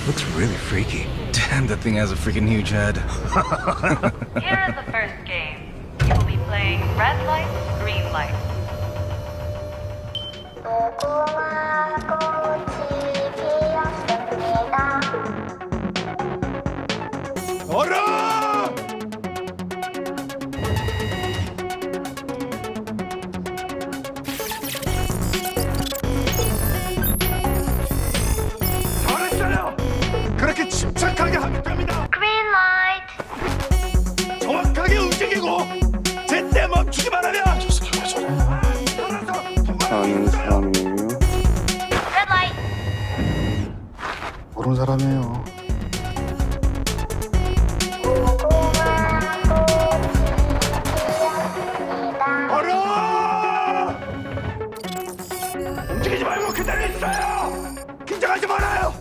Looks really freaky. Damn, that thing has a freaking huge head. Here is the first game. You will be playing red light, green light. 얼어! 잘했어요. 그렇게 침착하게 하면 됩니다. Green light. 정확하게 움직이고 제때 멈추기만 하면. 저 새끼 왜 저래? 아는 사람이에요? Red light. 모르는 사람이에요. 얼어! 움직이지 말고 그대로 있어요. 긴장하지 말아요.